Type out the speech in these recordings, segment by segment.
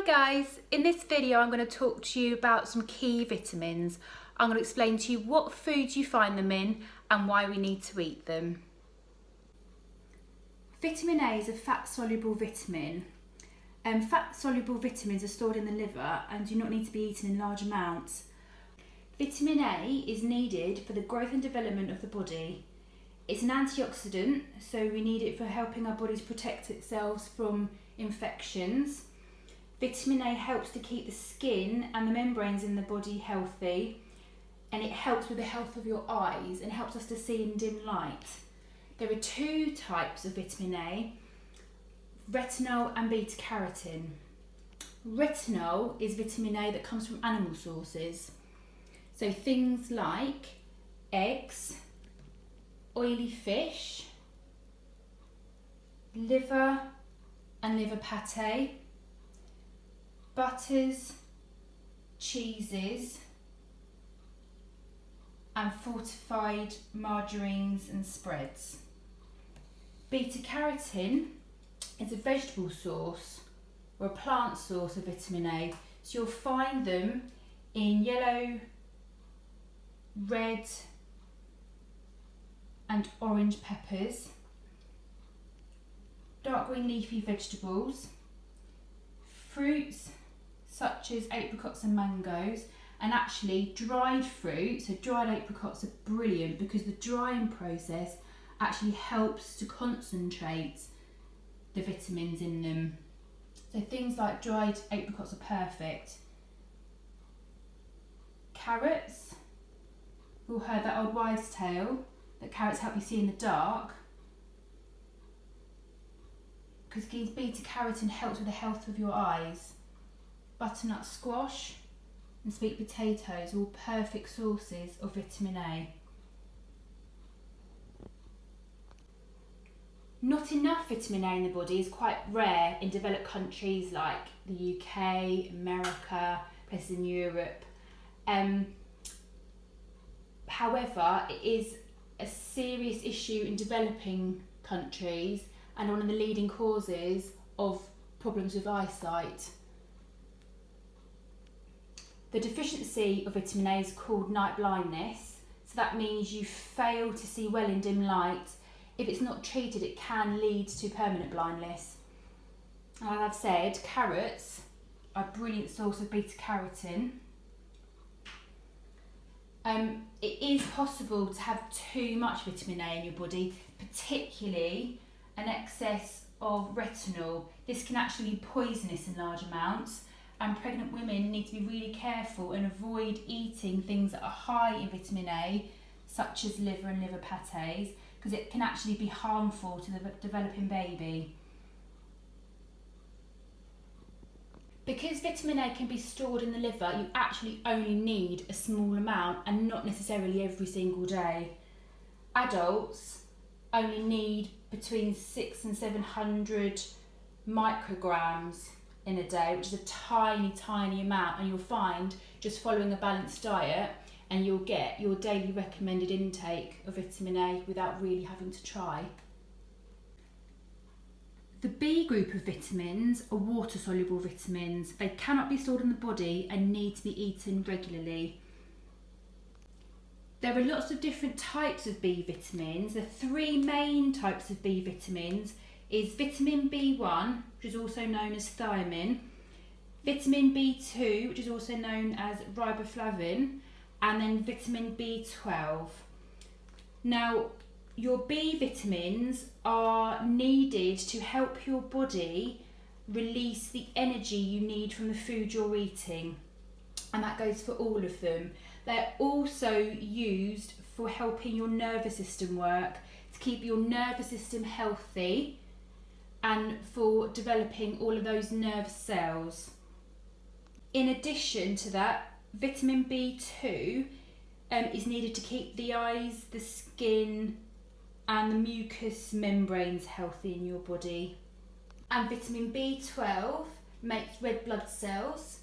guys, in this video I'm going to talk to you about some key vitamins. I'm going to explain to you what foods you find them in and why we need to eat them. Vitamin A is a fat-soluble vitamin. Fat-soluble vitamins are stored in the liver and do not need to be eaten in large amounts. Vitamin A is needed for the growth and development of the body. It's an antioxidant, so we need it for helping our bodies protect itself from infections. Vitamin A helps to keep the skin and the membranes in the body healthy, and it helps with the health of your eyes and helps us to see in dim light. There are two types of vitamin A, retinol and beta carotene. Retinol is vitamin A that comes from animal sources, so things like eggs, oily fish, liver and liver pate, butters, cheeses, and fortified margarines and spreads. Beta carotene is a vegetable source or a plant source of vitamin A, so you'll find them in yellow, red and orange peppers, dark green leafy vegetables, fruits such as apricots and mangoes, and actually dried fruit, so dried apricots are brilliant because the drying process actually helps to concentrate the vitamins in them. So things like dried apricots are perfect. Carrots, we've all heard that old wives' tale that carrots help you see in the dark, because beta carotene helps with the health of your eyes. Butternut squash and sweet potatoes are all perfect sources of vitamin A. Not enough vitamin A in the body is quite rare in developed countries like the UK, America, places in Europe. However, it is a serious issue in developing countries and one of the leading causes of problems with eyesight. The deficiency of vitamin A is called night blindness, so that means you fail to see well in dim light. If it's not treated, it can lead to permanent blindness. And as I've said, carrots are a brilliant source of beta carotene. It is possible to have too much vitamin A in your body, particularly an excess of retinol. This can actually be poisonous in large amounts, and pregnant women need to be really careful and avoid eating things that are high in vitamin A, such as liver and liver pates, because it can actually be harmful to the developing baby. Because vitamin A can be stored in the liver, you actually only need a small amount and not necessarily every single day. Adults only need between 600 and 700 micrograms in a day, which is a tiny amount, and you'll find just following a balanced diet and you'll get your daily recommended intake of vitamin A without really having to try. The B group of vitamins are water-soluble vitamins. They cannot be stored in the body and need to be eaten regularly. There are lots of different types of B vitamins. The three main types of B vitamins is vitamin B1, which is also known as thiamine, vitamin B2, which is also known as riboflavin, and then vitamin B12. Now, your B vitamins are needed to help your body release the energy you need from the food you're eating, and that goes for all of them. They're also used for helping your nervous system work, to keep your nervous system healthy and for developing all of those nerve cells. In addition to that, vitamin B2 is needed to keep the eyes, the skin and the mucous membranes healthy in your body. And vitamin B12 makes red blood cells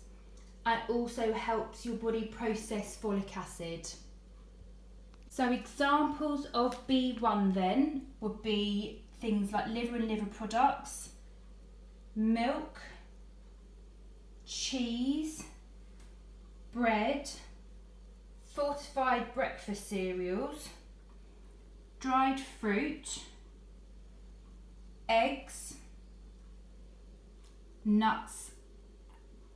and also helps your body process folic acid. So examples of B1 then would be things like liver and liver products, milk, cheese, bread, fortified breakfast cereals, dried fruit, eggs, nuts,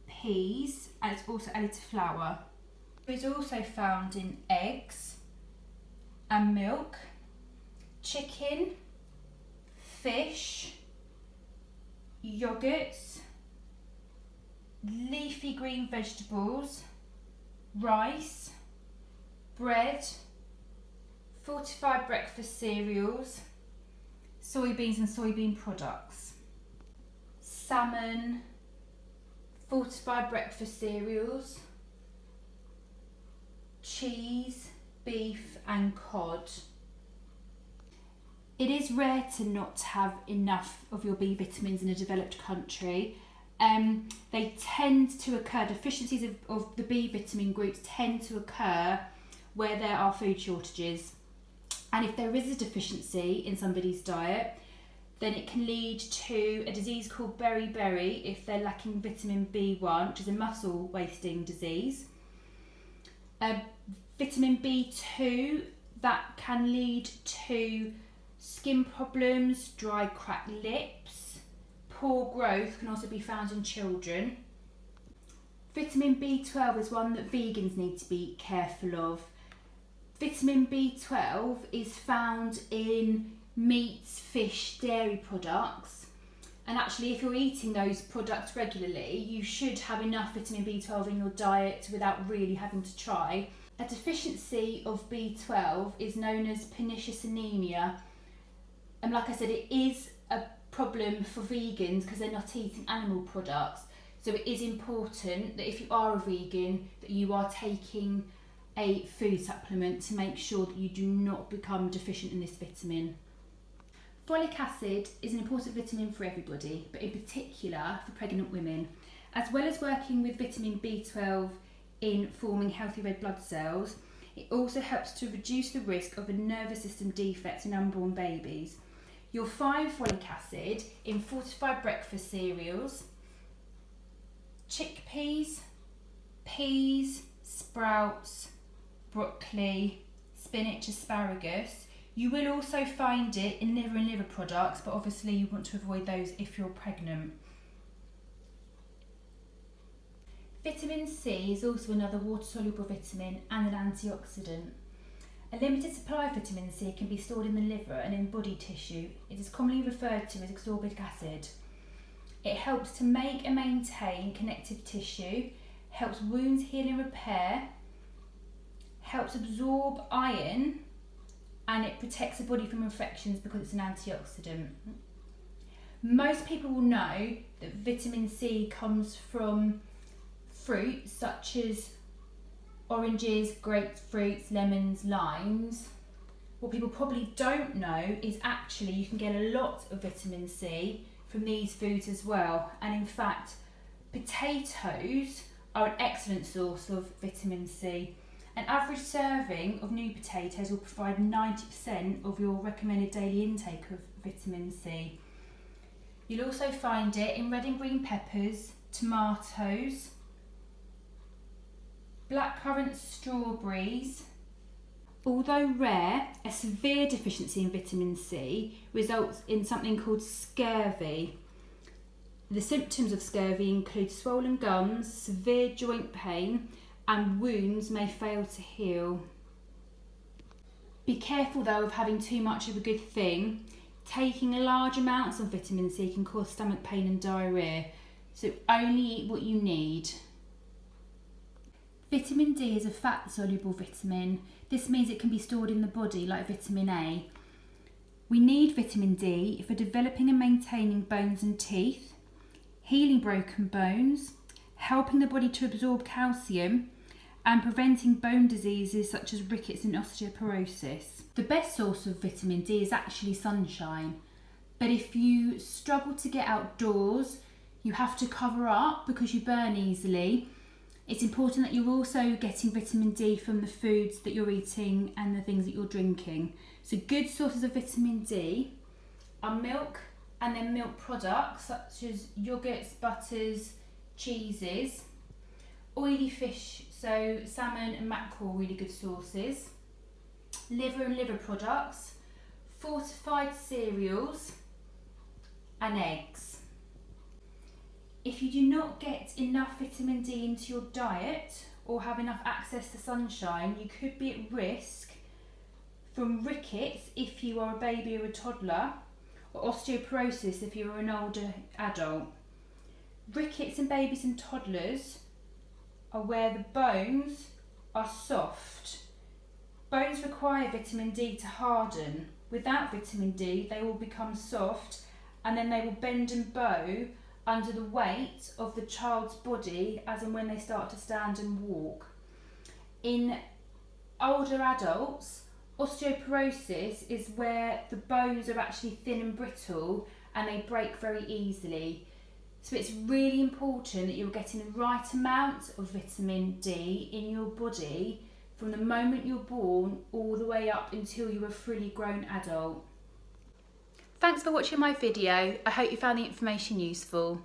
peas, and it's also added to flour. It's also found in eggs and milk, chicken, fish, yogurts, leafy green vegetables, rice, bread, fortified breakfast cereals, soybeans and soybean products, salmon, fortified breakfast cereals, cheese, beef and cod. It is rare to not have enough of your B vitamins in a developed country. They tend to occur, deficiencies of the B vitamin groups tend to occur where there are food shortages. And if there is a deficiency in somebody's diet, then it can lead to a disease called beriberi if they're lacking vitamin B1, which is a muscle wasting disease. Vitamin B2, that can lead to skin problems, dry cracked lips, poor growth can also be found in children. Vitamin B12 is one that vegans need to be careful of. Vitamin B12 is found in meats, fish, dairy products, and actually if you're eating those products regularly, you should have enough vitamin B12 in your diet without really having to try. A deficiency of B12 is known as pernicious anemia, and like I said, it is a problem for vegans because they're not eating animal products. So it is important that if you are a vegan, that you are taking a food supplement to make sure that you do not become deficient in this vitamin. Folic acid is an important vitamin for everybody, but in particular for pregnant women. As well as working with vitamin B12 in forming healthy red blood cells, it also helps to reduce the risk of a nervous system defect in unborn babies. You'll find folic acid in fortified breakfast cereals, chickpeas, peas, sprouts, broccoli, spinach, asparagus. You will also find it in liver and liver products, but obviously you want to avoid those if you're pregnant. Vitamin C is also another water-soluble vitamin and an antioxidant. A limited supply of vitamin C can be stored in the liver and in body tissue. It is commonly referred to as ascorbic acid. It helps to make and maintain connective tissue, helps wounds heal and repair, helps absorb iron, and it protects the body from infections because it's an antioxidant. Most people will know that vitamin C comes from fruits such as oranges, grapefruits, lemons, limes. What people probably don't know is actually you can get a lot of vitamin C from these foods as well. And in fact, potatoes are an excellent source of vitamin C. An average serving of new potatoes will provide 90% of your recommended daily intake of vitamin C. You'll also find it in red and green peppers, tomatoes, blackcurrant strawberries. Although rare, a severe deficiency in vitamin C results in something called scurvy. The symptoms of scurvy include swollen gums, severe joint pain, and wounds may fail to heal. Be careful though of having too much of a good thing. Taking large amounts of vitamin C can cause stomach pain and diarrhoea, so only eat what you need. Vitamin D is a fat-soluble vitamin. This means it can be stored in the body like vitamin A. We need vitamin D for developing and maintaining bones and teeth, healing broken bones, helping the body to absorb calcium, and preventing bone diseases such as rickets and osteoporosis. The best source of vitamin D is actually sunshine, but if you struggle to get outdoors, you have to cover up because you burn easily. It's important that you're also getting vitamin D from the foods that you're eating and the things that you're drinking. So good sources of vitamin D are milk and then milk products such as yogurts, butters, cheeses, oily fish, so salmon and mackerel, really good sources, liver and liver products, fortified cereals and eggs. If you do not get enough vitamin D into your diet or have enough access to sunshine, you could be at risk from rickets if you are a baby or a toddler, or osteoporosis if you're an older adult. Rickets in babies and toddlers are where the bones are soft. Bones require vitamin D to harden. Without vitamin D, they will become soft and then they will bend and bow under the weight of the child's body as and when they start to stand and walk. In older adults, osteoporosis is where the bones are actually thin and brittle and they break very easily. So it's really important that you're getting the right amount of vitamin D in your body from the moment you're born all the way up until you're a fully grown adult. Thanks for watching my video. I hope you found the information useful.